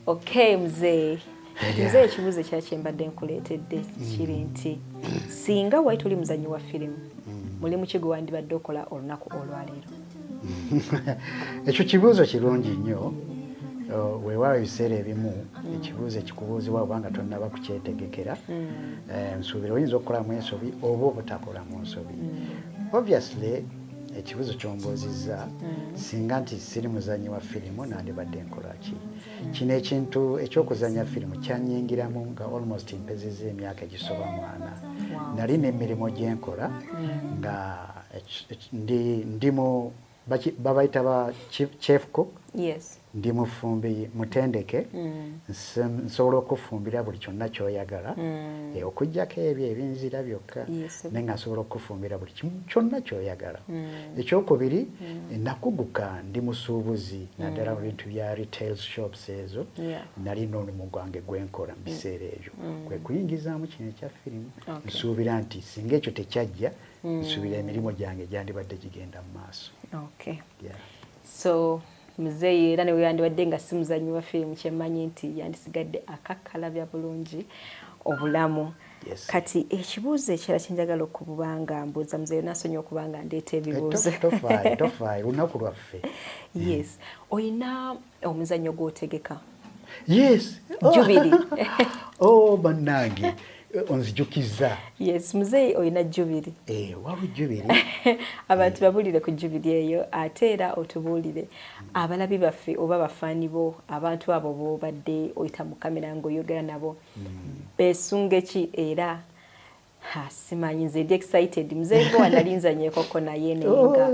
Okay mzee. Mzee ekibuuzo kyembadde nkuleetedde kiri nti singa wali tuli muzannyi wa firimu mulimu ki gwe wandibadde okola olunaku olwaleero? Ekyo kibuuzo kirungi nnyo. Weewaawo ebiseera ebimu ekibuuzo ekikubuuzibwa obanga tonnaba kukyetegekera nsuubira oyinza okukolamu ensobi oba obutakolamu nsobi. Obviously ekibuuzo kyombuuzizza singa nti siri muzannyi wa firimu nandibadde nkola ki? Kino ekintu ekyokuzannya firimu kyanyingiramu nga almost mpezezza emyaka egisoba 4. Nali n'emirimu gye nkola nga ndimu babayita ba chef cook. Yes. Ndi mufumbi mutendeke nsobola okufumbira buli kyonna ky'oyagala okuggyako ebyo ebinzira byokka naye nga nsobola okufumbira buli kimu kyonna ky'oyagala. Ekyokubiri nakuguka ndi musuubuzi naddala mu bintu bya retail shops ezo nali n'omulimu gwange gwenkola mu biseera ebyo kwe kuyingizaamu kino ekya firimu. Nsuubira nti singa ekyo tekyajja nsuubira emirimu gyange gyandibadde gigenda mu maaso. So muzeeyi era ne yandibadde nga si muzannyi wa firimu kyemmanyi nti yandisigadde akakkalabya bulungi obulamu. Kati ekibuuzo ekirala kyenjagala okubanga mbuuza muzeeyi nasonyiwa okubanga ndeeta ebibuuzo. Tofaayo lunaku lwaffe. Yes. Oyina omuzannyo gw'otegeka? Yes. Jubiri. Oh bannange onzijukiza. Yes, muzeeyi oyina jubiri. Waba jubiri. Abantu babulire ku jubiri eyo ate era otubuulire abalabi baffe oba bafaani bo abantu abo b'obadde oyita mu kamera ng'oyogera nabo beesunge ki era simanyi nze ndi excited. Muzeeyi bo analinzanyeekoko naye nenga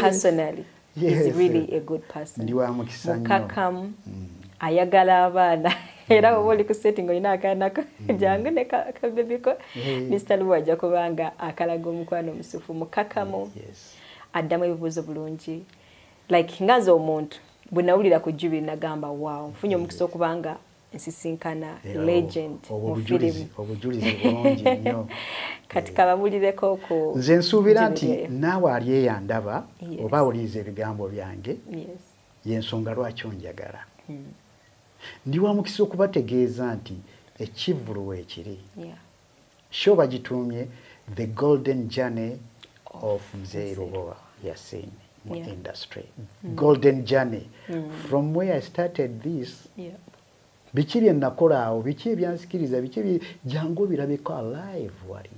personally is really a good person. Ndi wa mukisa nnyo. Mukakamu ayagala abaana. Era oba oli ku setting olina akaana ko jangu ne kabebi ko Mr. Luwa ajja kubanga akalaga omukwano omusufu mukakamu addamu ebibuuzo bulungi like ngaze omuntu bwe nawulira ku jubiri nagamba wow nfunye omukisa okubanga nsisinkana legend mu firimu. Obujulizi bulungi nnyo. Kati kababulireko ku nze nsuubira nti naawe ali eyandaba oba oliiza ebigambo byange y'ensonga lwaki onjagala. Ndi wa mukisa okubategeeza nti ekivvulu weekiri. Sho bagituumye the golden journey of Mzee Lubowa Yassin mu industry. Golden journey from where I started this. Biki bye nakola awo, biki ebyansikiriza, biki jangu birabeko alive wali.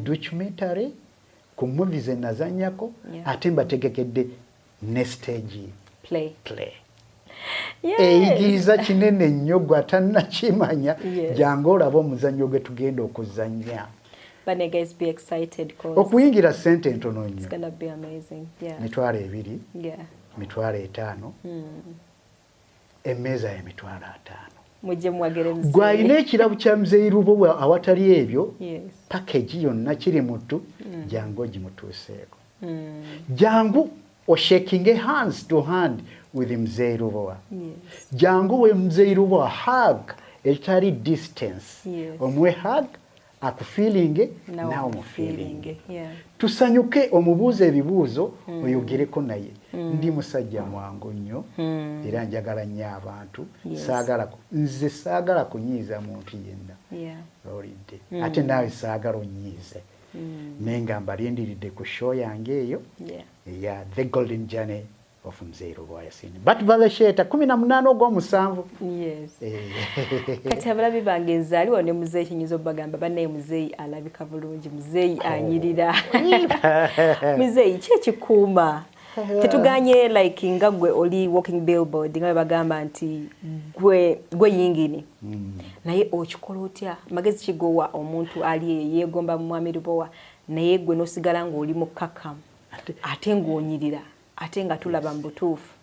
Documentary ku movies ze nazannyako ate mbategekedde ne stage play. Eyigiriza kinene nnyo gwe atannakimanya jangu olaba omuzannyo gwe tugenda okuzannya. But guys be excited cause okuyingira ssente ntono nnyo. It's gonna be amazing. Mitwalo 2. Mitwalo 5. Emmeeza ya mitwalo 5. Mujje mwagere Mzee. Gwalina ekirabu kya Mzee Lubowa awatali ebyo. Package yonna kiri mutu jangu ogimutuuseeko. Jangu o shaking hands to hand with Mzee Lubowa. Jangu we Mzee Lubowa hug etali distance. Omwe hug akufeelinge nawe mufeelinge. Tusanyuke omubuuze ebibuuzo oyogereko naye. Ndi musajja mwangu nnyo era njagala nnyo abantu. Nze saagala kunyiiza muntu yenna. Olidde. Ate naawe saagala onyiize. Nenga mbalindiridde ku show yange eyo. The golden journey of Mzee Lubowa Yassin. But Valesheta 18 ogw'omusanvu. Kati abalabi bange nzaaliwa ne muzeeyi kinyizo bagamba bannaye muzeeyi alabika bulungi, muzeeyi anyirira. Muzeeyi ki ekikuuma? Tetuganye like nga gwe oli walking billboard nga bagamba nti gwe yingini. Naye okikola otya? Magezi kigowa omuntu ali yeegomba Mwami Lubowa naye gwe nosigala ng'oli mukakamu ate ng'onyirira ate nga tulaba mu butuufu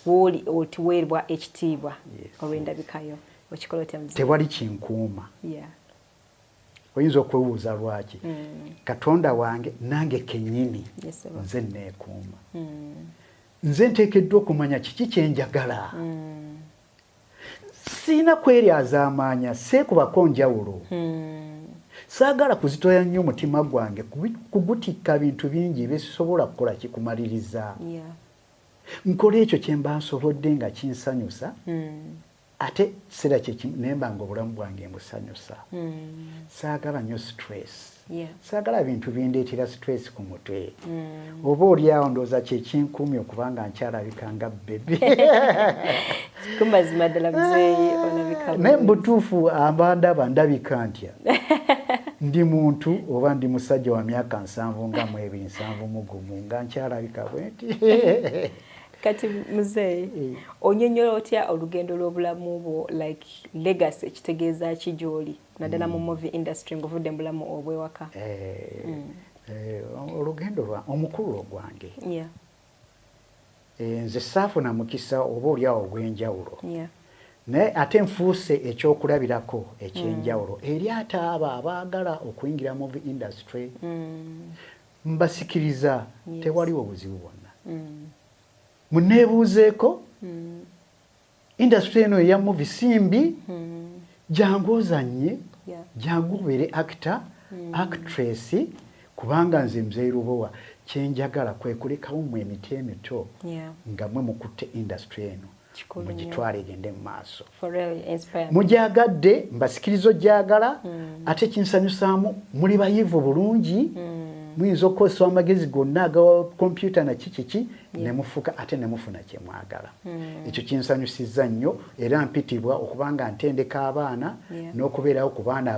woli otiweerwa ekitiibwa olw'endabikayo. Okikola otya Mzee? Tewali kinkuuma. Oyinza okwebuuza lwaki. Katonda wange nange kennyini nze neekuuma. Nze nteekeddwa okumanya kiki kyenjagala. Siina kweryaza amaanya seekubako njawulo. Saagala kuzitoya nnyo omutima gwange kugutikka bintu bingi byesobola kukola kikumaliriza. Nkola ekyo kye mba nsobodde nga kinsanyusa ate sira kyekimu nemba nga obulamu bwange mbusanyusa saagala nnyo stress saagala bintu bindeetera stress ku mutwe oba oliawo ndooza kyekinkumya okubanga nkyalabika nga bebe kumazima ddala muzeeyi olabika naye mubutuufu ambandaba ndabika ntya ndi muntu oba ndi musajja wa myaka 7 nga mu 7 mugumu nga nkyalabika bwenti kati muzeeyi onyonyola otya olugendo lw'obulamu bwo like legacy ekitegeeza ki gy'oli naddala mu movie industry ng'ovudde mu bulamu obw'ewaka olugendo lwa omukulu ogwange nze saafuna mukisa oba oliawo ogw'enjawulo naye ate nfuuse ekyokulabirako ekyenjawulo eri ate abo abaagala okuyingira movie industry mbasikiriza tewaliwo buzibu bwonna muneebuuzeeko industry eno eya movie simbi jangu ozanye jangu obeere actor actress kubanga nze Muzeeyi Lubowa kyenjagala kwe kulekawo mmwe emiti emito nga mmwe mukutte industry eno mugitwale egende mu maaso mugyagadde mbasikiriza ojjagala ate kinsanyusaamu muli bayivu bulungi muyinza okukozesa amagezi gonna aga kompyuta na kiki nemufuka ate nemufuna kyemwagala ekyo kinsanyusizza nnyo era mpitibwa okubanga ntendeka abaana n'okubeerawo ku baana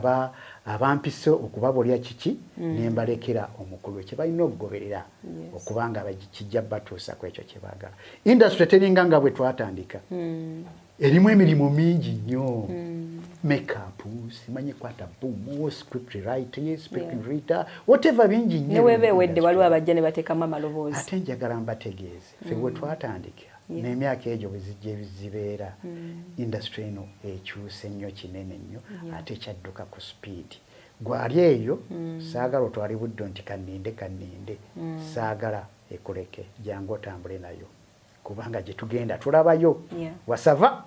abampise okubabolya kiki nembalekera omukulu kye balina okugoberera okubanga kijja batuusa ku ekyo kye baagala industry teringa nga bwe twatandika erimu emirimu mingi nnyo makeup simanyi kwata boom script writer speaking writer whatever bingi nnyo neweebe wedde waliwo abajja ne bateekamu amaloboozi ate njagala mbategeeze ffe bwe twatandika n'emyaka egyo bwe zijja ebizibeera industry eno ekyuse nnyo kinene nnyo ate ekyadduka ku speed gwali eyo saagala otwali buddo nti kanninde saagala ekuleke jangu otambule nayo kubanga gye tugenda tulabayo wasava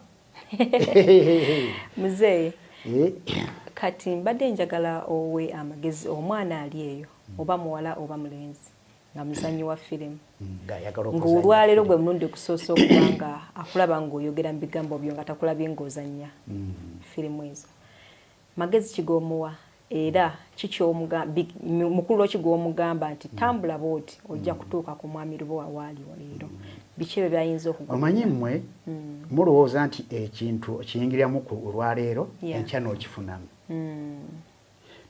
muzeeyi kati mbadde njagala owe amagezi omwana ali eyo oba muwala oba mulenzi nga muzannyi wa firimu ng'olwaleero gwe mulundi okusoosa okubanga akulaba ng'oyogera mu bigambo byo nga takulabye ng'ozannya firimu ezo magezi kigoomuwa era mukulu ki gw'omugamba nti tambula bw'oti ojja kutuuka ku mwami Lubowa waali leero biki ebyo byayinza okugwa omanyi mmwe mulowooza nti ekintu kiyingiramu ku olwaleero enkya n'okifunamu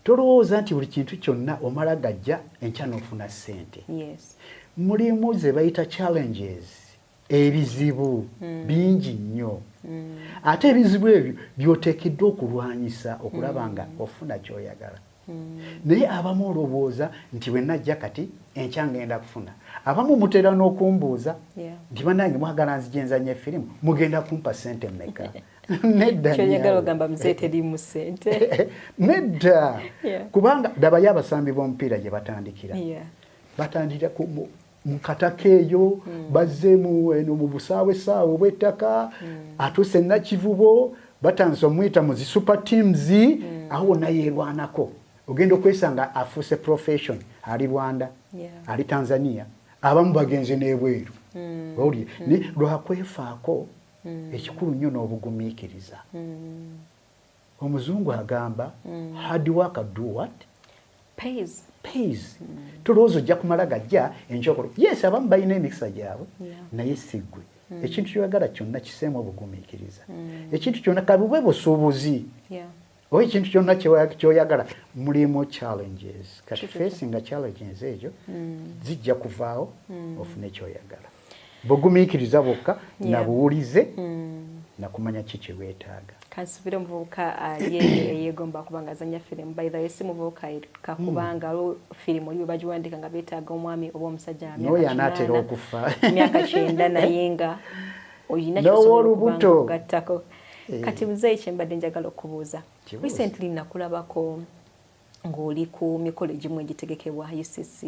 tolowooza nti buli kintu kyonna omala gajja enkya n'ofuna ssente mulimu ze bayita challenges ebizibu bingi nnyo ate ebizibu ebyo by'oteekeddwa okulwanyisa okulaba nga ofuna ky'oyagala naye abamu olowooza nti bwe najja kati enkya ngenda kufuna abamu mutera n'okumbuuza nti bannange mwagala nzije nzanye firimu mugenda kumpa ssente mmeka nedda ky'oyagala ogamba muzeeyi teriimu ssente nedda kubanga dabayo abasambi b'omupiira gye batandikira batandikira mu kataka eyo bazze mu busaawe obw'ettaka atuuse nakivubo batandise omuyita mu zi super teams aho wonna yeerwanako ogenda okwesanga afuuse profession ali Rwanda ali Tanzania abamu bagenze n'ebweru owulire lwakwefaako ekikulu nnyo n'obugumiikiriza omuzungu agamba hard work do what pays tulowooza ojja kumala gajja enkyokolo yes abamu balina emikisa gyabwe naye siggwe ekintu kyoyagala kyonna kiseemu obugumiikiriza ekintu kyonna kabubwe busuubuzi oba ekintu kyonna kyoyagala mulimu challenges kati facinga challenges ejo zijja kuvaawo ofune kyoyagala bugumiikiriza bwokka nabuwulize nakumanya ki kye weetaaga kansubira omuvubuka yeegomba kubanga azanya firimu by the way si muvubuka kakubanga firimu oli bagiwandika nga beetaaga omwami oba omusajja n'oyo anaatera okufa myaka 9 naye nga olina kyosobola okugattako kati muzeeyi kyembadde njagala okubuuza recently nakulabako ng'oli ku mikolo egimu egitegekebwa UCC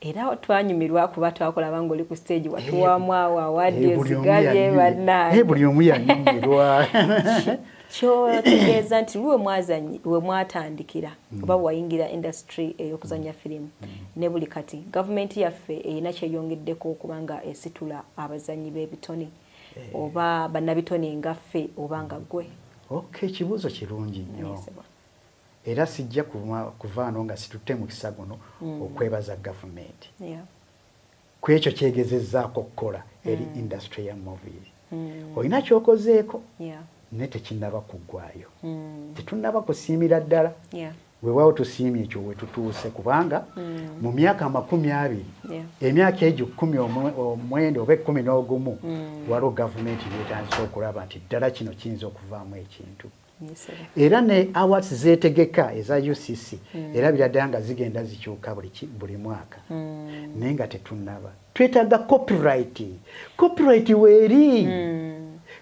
era twanyumirwa kuba twakolaba ng'oli ku stage watuwamu awo awadde ezigabye bannaye buli omu yanyumirwa kyotegeeza nti lwe mwatandikira oba wayingira industry ey'okuzanya firimu ne buli kati gavumenti yaffe erina kyeyongeddeko okubanga esitula abazannyi b'ebitone oba bannabitone ngaffe oba nga gwe. Okay, kibuuzo kirungi nnyo. Era sijja kuvaano nga situtte mu kisa guno okwebaza gavumenti. Ku ekyo kyegezezzaako okukola eri industry ya movie. Olina kyokozeeko ne tekinnaba kuggwaayo. Tetunnaba kusiimira ddala. Weewaawo tusiimye ekyo we tutuuse kubanga mu myaka 20 emyaka egyo 19 oba 11 waliwo gavumenti yeetandise okulaba nti ddala kino kiyinza okuvaamu ekintu. Era ne awards zeetegeka eza UCC erabira ddala nga zigenda zikyuka buli mwaka naye nga tetunnaba. Twetaaga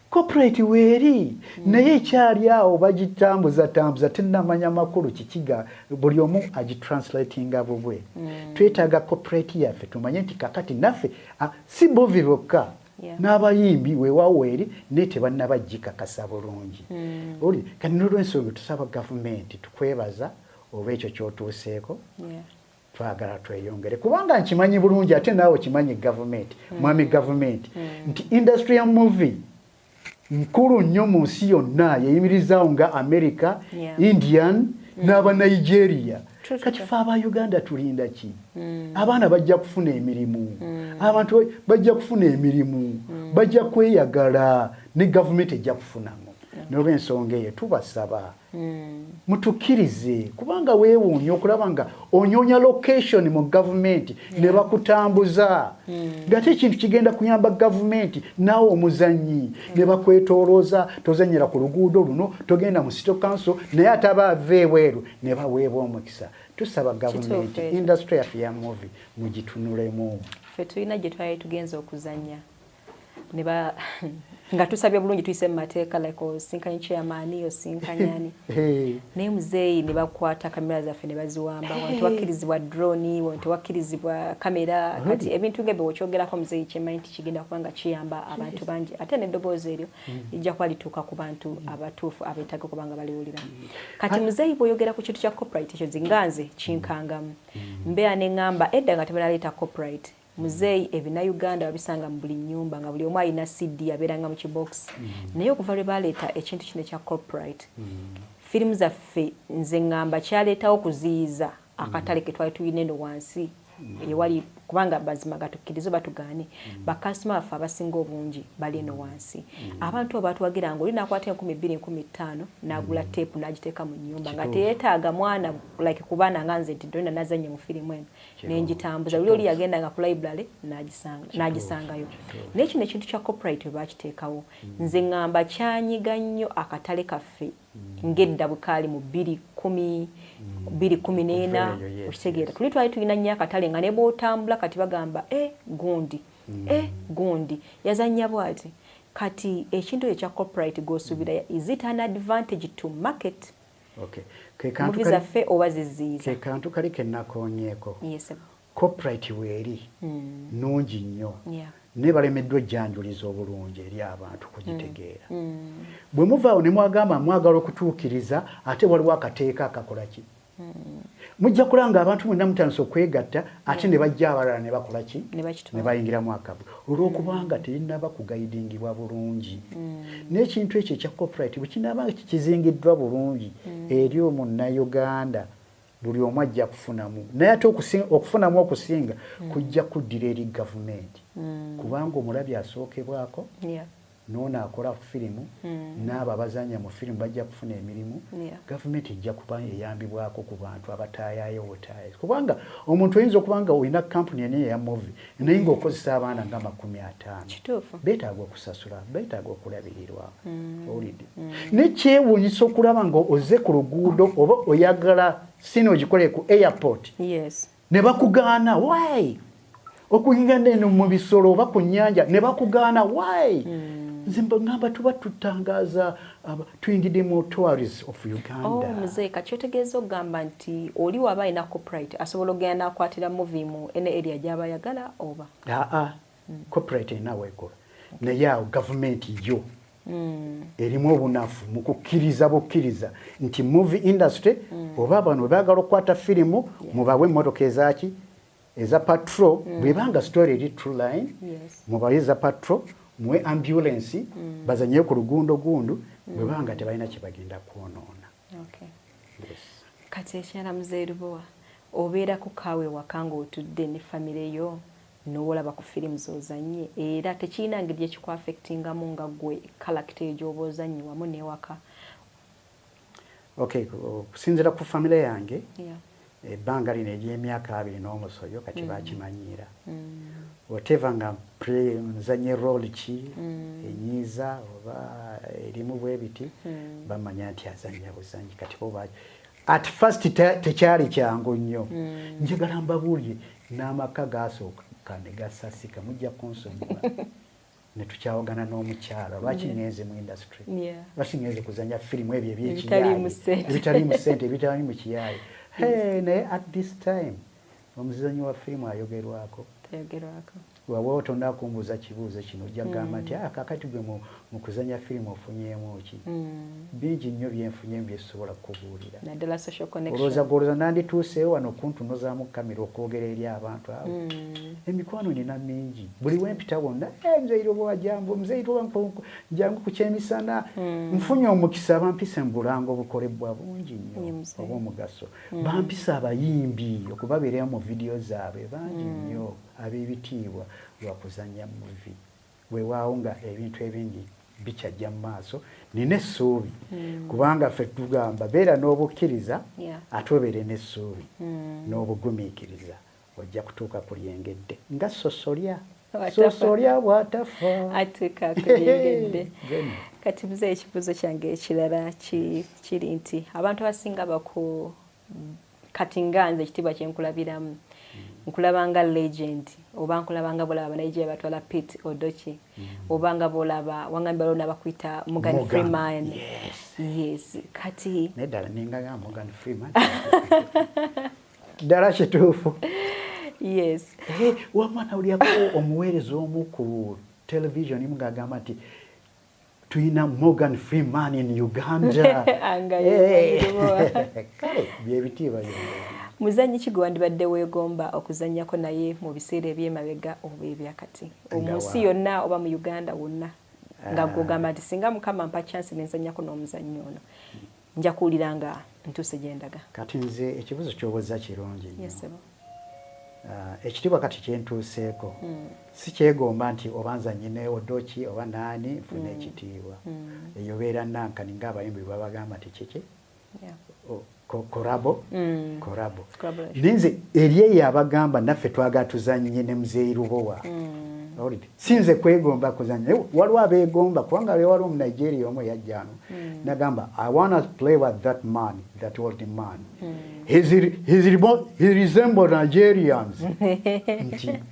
copyright weeri naye ekyali awo bagitambuza tennamanya makulu kikiga buli omu agitranslatinga bubwe. Twetaaga copyright yaffe tumanye nti kakati naffe si bovi bokka n'abayimbi weewaawo eri naye tebannaba gikakasa bulungi. Oli kati n'olw'ensonga tusaba gavumenti tukwebaza oba ekyo ky'otuuseeko twagala tweyongere kubanga nkimanyi bulungi ate naawe kimanyi gavumenti mwami gavumenti nti industry ya movie nkulu nnyo mu nsi yonna yeyimirizaawo nga America, Indian n'aba Nigeria. Kati fe aba Uganda tulinda ki? Abaana bajja kufuna emirimu, abantu bajja kufuna emirimu, bajja kweyagala ne gavumenti ejja kufunamu. N'olw'ensonga eyo tubasaba mutukkirize kubanga weewuunya okulaba nga onyonya location mu gavumenti ne bakutambuza ng'ate ekintu kigenda kuyamba gavumenti naawe omuzannyi ne bakwetoolooza tozannyira ku luguudo luno togenda mu city council naye ate abaava ebweru ne baweebwa omukisa. Tusaba gavumenti industry yaffe ya movie mugitunulemu. Ffe tulina gye twali tugenza okuzannya nga tusabye bulungi tuyise mu mateeka like osinkanye chairman osinkanyani naye muzeeyi ne bakwata kamera zaffe ne baziwamba wantu wakkirizibwa drone wantu wakkirizibwa kamera kati ebintu ng'ebyo okyogerako muzeeyi kyemanyi nti kigenda kubanga kiyamba abantu bangi ate n'eddoboozi eryo lijja kuba lituuka ku bantu abatuufu abeetaaga okubanga baliwulira. Kati muzeeyi bw'oyogera ku kintu kya copyright ekyo zinganze kinkangamu mbeera ne ŋŋamba edda nga tebanaleeta copyright muzeeyi ebinnauganda babisanga mu buli nnyumba nga buli omu alina CD abeeranga mu kibox naye okuva lwe baleeta ekintu kino ekya copyright firimu zaffe nze ŋŋamba kyaleetawo okuziyiza akatale ke twali tulina eno wansi ewali kubanga bazima gatukkirize batugaane bakasitoma baffe abasinga obungi bali eno wansi abantu abatwagira ngo oli nakwata 2025 n'agula teepu n'agiteeka mu nnyumba nga teyeetaaga mwana like kubaana nga nze nti ndona nazanye mu firimu eno nengitambuza oli yagenda nga ku library n'agisangayo naye kino ekintu kya copyright we bakiteekawo nze ŋŋamba kyanyiga nnyo akatale kaffe ng'edda bukaali mu 2014 okitegeera tuli twali tulina nnyo akatale nga ne bw'otambula kati bagamba gundi yazannya bw'ati kati ekintu ekya copyright g'osuubira is it an advantage to market muvi zaffe oba ziziyiza kekantu kali kennakoonyeeko copyright weeri nungi nnyo ne balemeddwa ejjanjuliza obulungi eri abantu kugitegeera bwe muvaawo ne mwagamba mwagala okutuukiriza ate waliwo akateeka akakola ki mujja kulanga abantu mwenna mutandise okwegatta ate ne bajja abalala ne bakola ki ne bayingiramu akabu olw'okubanga terinaba kugayidingibwa bulungi n'ekintu ekyo ekya copyright bwe kinaabanga kikizingiddwa bulungi eri omunnayuganda buli omu ajja kufunamu naye ate okufunamu okusinga kujja kuddira eri gavumenti kubanga omulabi asookebwako n'ono akola firimu n'abo abazanya mu firimu bajja kufuna emirimu gavumenti ejja kuba eyambibwako ku bantu abataayayo butaayi kubanga omuntu oyinza okubanga olina kampuni eniyo eya movie naye ng'okozesa abaana nga 50 beetaaga okusasula beetaaga okulabirirwa owulidde nekyewuunyisa okulaba nga ozze ku luguudo oba oyagala sino ogikole ku airport ne bakugaana why okuyinga eno mu bisolo oba ku nnyanja ne bakugaana why ngamba tuba tutangaaza tuyingidde mu tourism of Uganda. Muzeeyi kati kyotegeeza okugamba nti oli waba alina copyright asobola okugenda n'akwatira movie mu ene area gy'aba ayagala oba? Copyright erina weekola naye awo gavumenti yo erimu obunafu mu kukkiriza bukkiriza nti movie industry oba bano bwe baagala okukwata firimu mubawe emmotoka ezaki eza patrol bwebanga story eri true line mubawe eza patrol muwe ambulance bazanye ku lugundo gundu bwe banga tebalina kye bagenda kwonoona. Okay. Yes. Kati ekyala Mzee Lubowa obeera ku kaawe waka ng'otudde ne famire yo n'olaba ku firimu z'ozannye era tekirina ngeri ekikwaffectingamu nga ggwe kalakita egyoba ozannye wamu n'ewaka. Okay, kusinziira ku famire yange ebbanga lino ery'emyaka 2 n'omusoyo kati bakimanyiira. Whatever nga nzanye role ki enyiza oba erimu bwe biti bamanya nti azannya buzanyi kati bo at first tekyali kyangu nnyo. Njagala mbabuulire n'amaka gaasooka ne gasasika mujja kunsonyiwa ne tukyawagana n'omukyala lwaki ngenze mu industry lwaki ngenze kuzanya firimu ebyo ebitali mu ssente ebitali mu kiyaaye. Naye at this time omuzanyi wa firimu ayogerwako. Wawe tonda kumbuza kibuuzo kino ojja kugamba nti kakati gwe mu kuzanya firimu ofunyeemu ki? Bingi nnyo byenfunye byesobola kukubuulira. Naddala social connection. Olowooza nandituuseewo wano kuntunuzaamu kamera okwogera eri abantu abo. Emikwano nina mingi. Buli wempita wonna Mzee Lubowa jambo, Mzee Lubowa jangu ku kyemisana. Nfunye omukisa bampise mu bulango obukolebwa bungi nnyo obw'omugaso. Bampise abayimbi okubabeera mu vidiyo zaabwe bangi nnyo ab'ebitiibwa lwakuzanya muvi. Weewaawo nga ebintu ebingi bikyajja mu maaso nina essuubi kubanga ffe tugamba beera n'obukkiriza ate obeere n'essuubi n'obugumiikiriza ojja kutuuka ku lyengedde nga sosolya bw'atafa ate kakulyengedde. Kati Mzee ekibuuzo kyange ekirala kiri nti abantu abasinga kati nga nze ekitiibwa kye nkulabiramu nkulabanga legend oba nkulabanga bolaba Nigeria batwala Pete Odochi obanga bolaba wangamba lona bakwita Morgan Freeman. Yes. Kati nedala ninga Morgan Freeman dala kituufu. Yes. Wamwana uliako omuweereza omu ku television mugagamba nti tuyina Morgan Freeman in Uganda. Kale byebitiibwa muzanyi ki gwe wandibadde weegomba okuzannyako naye mu biseera eby'emabega oba ebyakati mu nsi yonna oba mu Uganda wonna nga gwogamba nti singa Mukama mpa chance nenzannyako n'omuzannyo ono nja kuwulira nga ntuuse gye ndaga. Kati nze ekibuzo ky'obuuza kirungi nnyo. Ekitiibwa kati kyentuuseeko si kyegomba nti oba nzannye ne Odochi oba naani nfune ekitiibwa eyo beera nankani ng'abayimbi babagamba nti kiki korabo. Ninze eri eyo abagamba naffe twagala tuzannye ne Mzee Lubowa. Sinze kwegomba kuzanya waliwo abeegomba kubanga wali omu Nigeria omu yajjano nagamba I want to play with that man, that old man. He resembles Nigerians.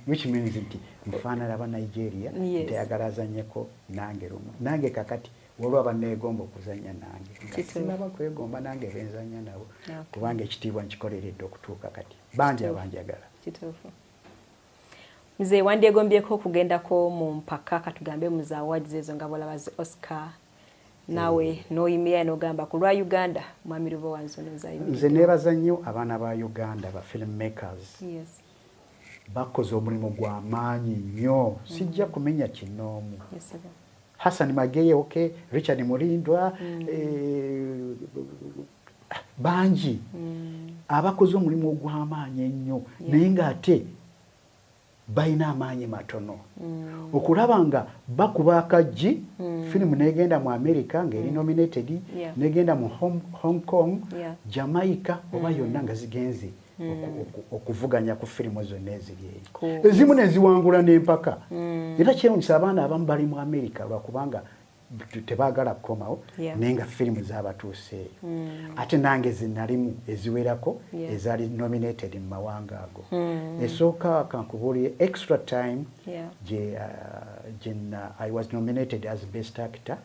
Which means nti mfaanana aba Nigeria teyagala azannyeko nange lumu. Nange kakati waliwo abanneegomba okuzanya nange. Sinaba kwegomba nange benzanya nabo kubanga ekitiibwa nkikoleredde okutuuka kati. Bangi abanjagala. Kituufu. Mzee wandyegombyeko okugendako mu mpaka katugambe mu za awards ezo nga bolaba zi Oscar nawe n'oyimira n'ogamba ku lwa Uganda Mwami Lubowa nzayimira. Nze neebaza nnyo abaana ba Uganda ba filmmakers. Bakoze omulimu gw'amaanyi nnyo sijja kumenya kinoomu. Hassan Mageye Richard Mulindwa bangi abakoze omulimu ogw'amaanyi ennyo naye ng'ate bayina amaanyi matono okulaba nga bakuba akaggi firimu negenda mu America ng'eri nominated negenda mu Hong Kong Jamaica oba yonna nga zigenze okuvuganya ku firimu zonna eziri eyo ezimu ne ziwangula n'empaka era kyewuunyisa abaana abamu bali mu America lwakubanga tebaagala kukomawo naye nga firimu zabatuuseeyo ate nange zinalimu eziwerako ezaali nominated mu mawanga ago esooka kankubuulire Extra Time I was nominated as best actor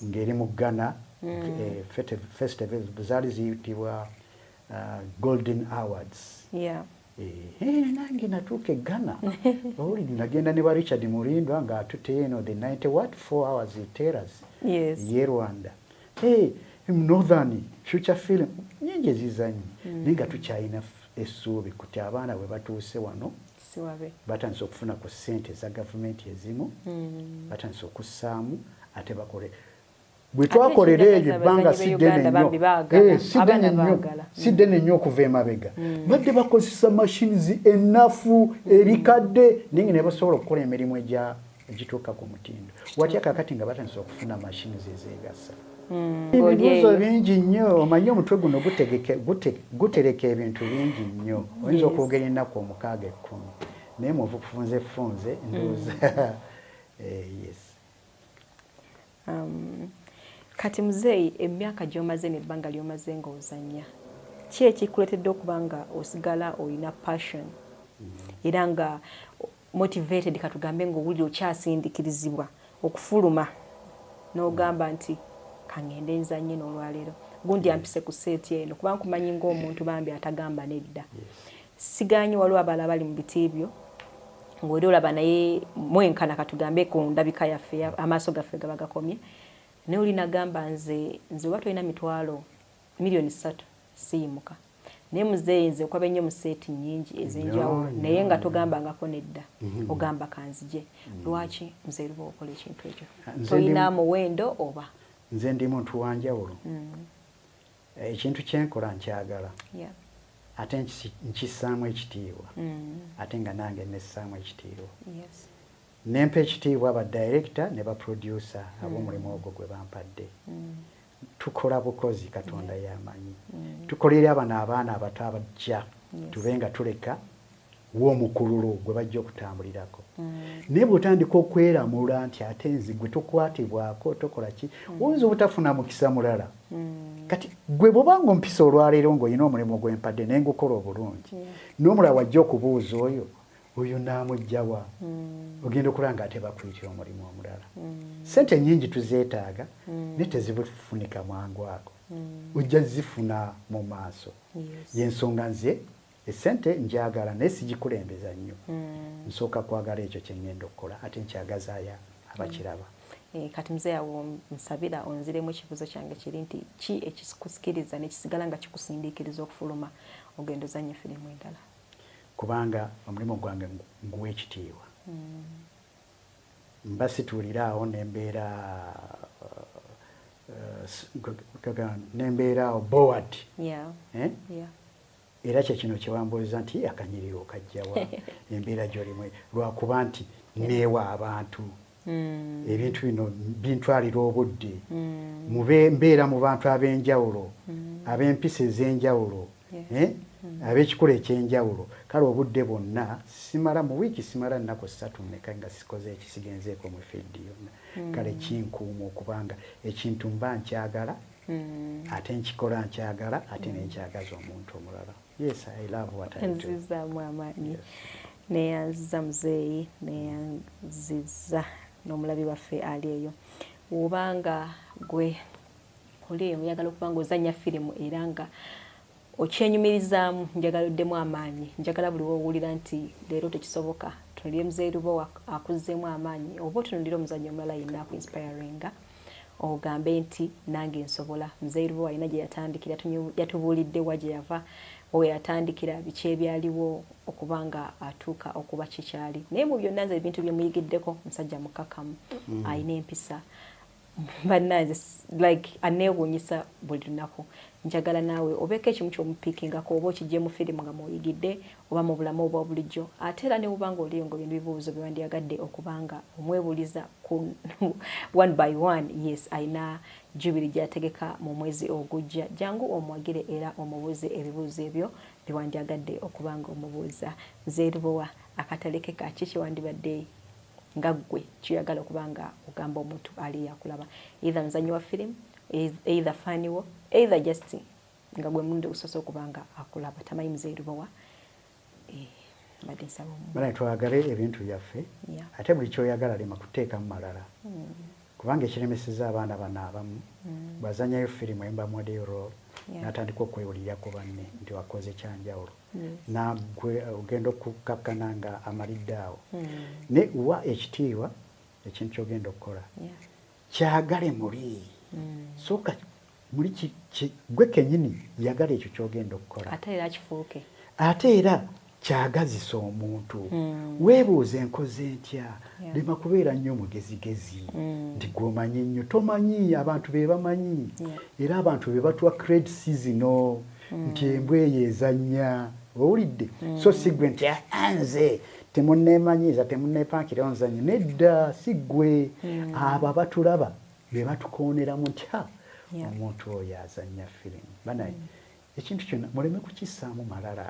ng'eri mu Ghana festival zaali ziyitibwa Golden Awards. Nange natuuka e Ghana owuliri nagenda ne ba Richard Mulindwa ng'atute eno the 4 hours terrace ye Rwanda Northern Future Film nyingi ezizanyi naye nga tukyalina essuubi kuti abaana bwe batuuse wano batandise okufuna ku ssente za gavumenti ezimu batandise okussaamu ate bakole bwe twakolera ebyo ebbanga siddene nnyo okuva emabega badde bakozesa machines ennafu erikadde ninge ne basobola okukola emirimu egituuka ku mutindo watya kakati nga batandise okufuna machines ezeegasa ebibuuzo bingi nnyo omanyi omutwe guno gutereka ebintu bingi nnyo oyinza okwogera ennaku 6-10 naye mufunze ndowooza yes. Kati muzeeyi emyaka gy'omaze n'ebbanga ly'omaze ng'ozannya ki ekikuleetedde okuba nga osigala olina passion era nga motivated katugambe ng'owulira okyasindikirizibwa okufuluma n'ogamba nti kangende nzanye n'olwaleero gundi ampise ku seeti eno kuba nkumanyi ng'omuntu bambi atagamba nedda siganye waliwo abala bali mu biti ebyo ng'oli olaba naye mwenkana katugambe ku ndabika yaffe amaaso gaffe gaba gakomye naye oli nagamba nze oba tolina mitwalo miliyoni 3 siyimuka naye muzeeyi nze okwaba ennyo mu seeti nnyingi ez'enjawulo naye nga togambangako nedda ogamba kanzije lwaki muzeeyi luba okola ekintu ekyo tolina muwendo oba nze ndi muntu wanjawulo ekintu kyenkola nkyagala ate nkissaamu ekitiibwa ate nga nange nessaamu ekitiibwa nempa ekitiibwa abadirector ne baproducer ab'omulimu ogwo gwe bampadde tukola bukozi katonda yamanyi tukolera abana abaana abato abajja tube nga tuleka w'omukululo gwe bajja okutambulirako naye bw'otandika okweramula nti ate nzi gwe tokwatibwako tokola ki oyinza obutafuna mukisa mulala kati gwe bw'obanga ompisa olwaleero ng'olina omulimu gw'empadde naye ngukola obulungi n'omulala wajja okubuuza oyo naamugjawa ogenda okulaba nga ate bakuyitira omulimu omulala ssente nnyingi tuzeetaaga naye tezibufunika mwangu ako ojja zifuna mu maaso yensonga nze essente njagala naye sigikulembeza nnyo nsooka kwagala ekyo kye ngenda okukola ate nkyagazaayo abakiraba kati muzeeyi awo nsabira onziremu ekibuuzo kyange kiri nti ki ekikusikiriza nekisigala nga kikusindiikiriza okufuluma ogenda ozannya firimu endala kubanga omulimu gwange nguwa ekitiibwa mba situulira awo nembeera board era kyekino kyewambuuliza nti akanyiriro okajjawa embeera gy'olimu lwakuba nti neewa abantu ebintu bino bintwalira obudde mbeera mu bantu ab'enjawulo ab'empisa ez'enjawulo ab'ekikula ekyenjawulo kale obudde bwonna simala mu wiiki simala nnaku 3 mmeka nga sikoze ekisigenzeeko mu fiidi yonna kale kinkuuma okubanga ekintu mba nkyagala ate nkikola nkyagala ate nenkyagaza omuntu omulala yes I love what I do nzizaamu amaanyi neyanziza muzeeyi neyanziza n'omulabi waffe ali eyo obanga gwe oli eyo oyagala okuba nga ozannya firimu era nga okyenyumirizaamu njagala oddemu amaanyi njagala buli wowulira nti leero tekisoboka tunulire muzeeyi Lubowa akuzzeemu amaanyi oba otunulire omuzannyo omulala yenna akuinspiringa ogambe nti nange nsobola muzeeyi Lubowa alina gye yatandikira yatubuulidde wa gye yava we yatandikira biki ebyaliwo okuba nga atuuka okuba kikyali naye mu byonna nze ebintu bye muyigiddeko musajja mukakamu alina empisa bannanze like aneewuunyisa buli lunaku njagala naawe obeeko ekimu kyomupiikingako oba okijje mu firimu nga muyigidde oba mu bulamu obwa bulijjo ate era ne bubanga oliyo nga ebintu bibuuzo bye wandyagadde okubanga omwebuuliza ku one by one yes alina jubiri gy'ategeka mu mwezi ogujja jangu omwagire era omubuuze ebibuuzo ebyo bye wandyagadde okubanga omubuuza muzeeyi Lubowa akataleke kaki kye wandibadde nga ggwe kyoyagala okubanga ogamba omuntu ali yakulaba either muzannyi wa firimu either faniwo either just nga gwe mulundi gusoose okubanga akulaba tamanyi muzeeyi Lubowa badde nsaba bala twagale ebintu byaffe ate buli kyoyagala lema kuteekamu malala kubanga ekiremeseza abaana bano abamu bwazannyayo firimu emba model role n'atandika okwewulira ku banne nti wakoze kyanjawulo nagwe ogenda okukakkana nga amalidde awo ne wa ekitiibwa ekintu kyogenda okukola kyagale muli sooka gwe kennyini yagala ekyo kyogenda okukola ate era kifuuke ate era kyagazisa omuntu weebuuze nkoze ntya lema kubeera nnyo mugezigezi nti gwomanyi nnyo tomanyi abantu be bamanyi era abantu be batuwa credits zino nti embwa eyo ezannya owulidde so sigwe nti nze temunneemanyiiza temunneepankirawo nzannya nedda siggwe abo abatulaba be batukooneramu ntya omuntu oyo azannya firimu banaye ekintu kyonna muleme kukissaamu malala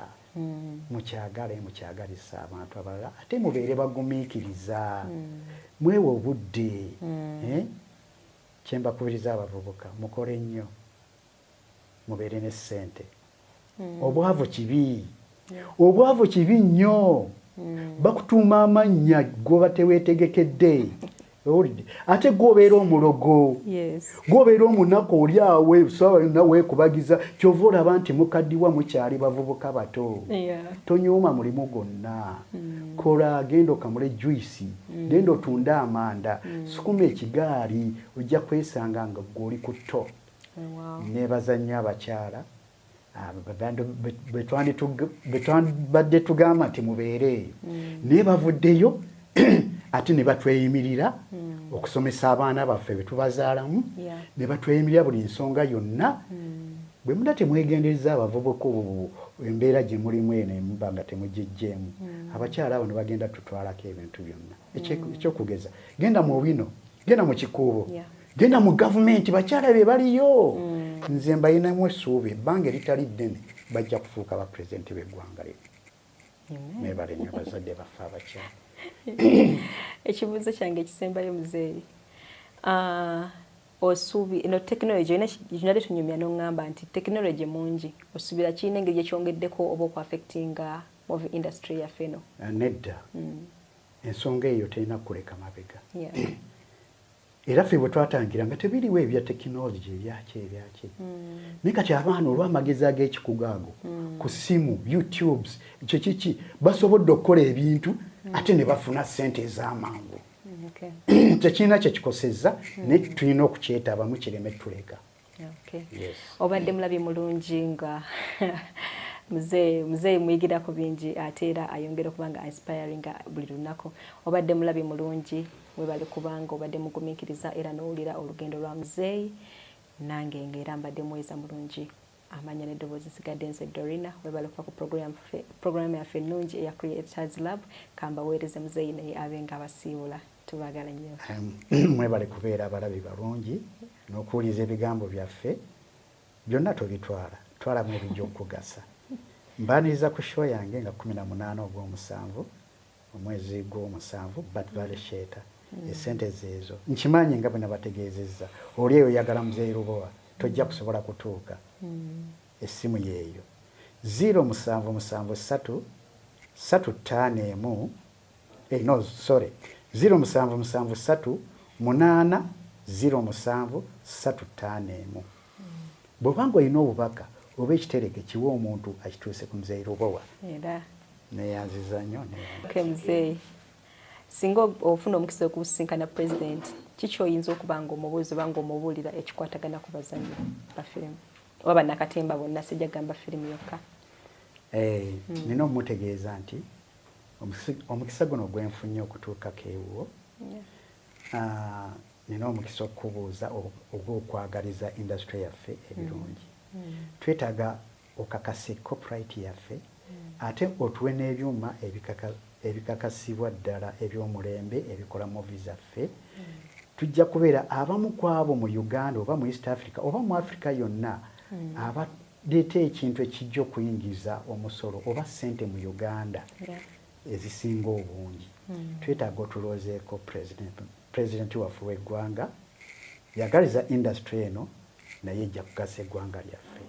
mukyagalisa abantu abalala ate mubeere bagumiikiriza mwewe obudde kyembakubiriza abavubuka mukole nnyo mubeere ne ssente obwavu kibi nnyo bakutuuma amannya goba teweetegekedde owulidde ate gwobeera omulogo gwobeera omunaku oli awe sawa yonna weekubagiza kyova olaba nti mukaddiwa mukyali bavubuka bato tonyooma mulimu gwonna kola genda okamule juisi genda otunde amanda sukuma ekigaali ojja kwesanga nga gw'oli ku tto neebaza nnyo abakyala betwandibadde tugamba nti mubeere naye bavuddeyo ate ne batweyimirira okusomesa abaana baffe betubazaalamu ne batweyimirira buli nsonga yonna bwe muda temwegendereza abavubuka embeera gye mulimu eno emuba nga temugijjeemu abakyala abo ne bagenda tutwalako ebintu byonna ekyokugeza genda mu bino genda mu kikuubo genda mu gavumenti bakyala be baliyo nze mbayinamu essuubi ebbanga eritali ddene bajja kufuuka bapulezidenti b'eggwanga lino nebale nnyo bazadde baffe abakyala ekibuuzo kyange ekisembayo muzeeyi osuubi eno tekinologi inali tunyumya n'oŋŋamba nti tekinologi mungi osuubira kirina engeri gyekyongeddeko oba okuaffectinga movie industry yaffe eno nedda ensonga eyo terina kuleka mabega era ffe bwe twatangira nga tebiriwo ebya tekinologi ebyaki naye kati abaana olw'amagezi ag'ekikugu ago ku ssimu youtubes ekyo kiki basobodde okukola ebintu ate ne bafuna ssente ez'amangu tekirina kyekikosezza naye tulina okukyetaabamu kireme tuleka obadde mulabi mulungi nga muzeeyi muyigirako bingi ate era ayongera okuba nga inspiring buli lunaku obadde mulabi mulungi webale kubanga obadde mugumiikiriza era n'owulira olugendo lwa muzeeyi nange ng'era mbadde muweza mulungi amanya n'eddoboozi sigadde nze Dorina webale kuba ku programu yaffe ennungi eya Creators Lab kambaweereze muzeeyi naye abe nga abasiibula tubagala nnyo mwebale kubeera abalabi balungi n'okuwuliza ebigambo byaffe byonna tubitwala twalamu ebijja okugasa mbaniriza ku show yange nga 18 ogw'omusanvu omwezi gw'omusanvu Bat Valley Shelter esente zeezo nkimanyi nga bwe nabategeezezza oli eyo oyagala muzeeyi Lubowa tojja kusobola kutuuka essimu yeeyo 0773 351 no sorry 0773 8 07 351 bw'obanga olina obubaka oba ekitereke kiwa omuntu akituuse ku muzeeyi Lubowa neyanziza nnyo muzeeyi singa ofuna omukisa okusinkana pulezidenti kiki oyinza okuba nga omubuuza oba nga omubuulira ekikwatagana ku bazannyi ba firimu oba bannakatemba bonna sijja gamba firimu yokka nina omumutegeeza nti omukisa guno gwenfunye okutuukako ewuwo nina omukisa okubuuza ogw'okwagaliza industry yaffe ebirungi twetaaga okakase copyright yaffe ate otuwe n'ebyuma ebikakasibwa ddala eby'omulembe ebikola movies zaffe tujja kubeera abamu ku abo mu Uganda oba mu East Africa oba mu Africa yonna abaleeta ekintu ekijja okuyingiza omusolo oba ssente mu Uganda ezisinga obungi twetaaga otuloozeeko pulezidenti waffe w'eggwanga yagaliza industry eno naye ejja kugasa eggwanga lyaffe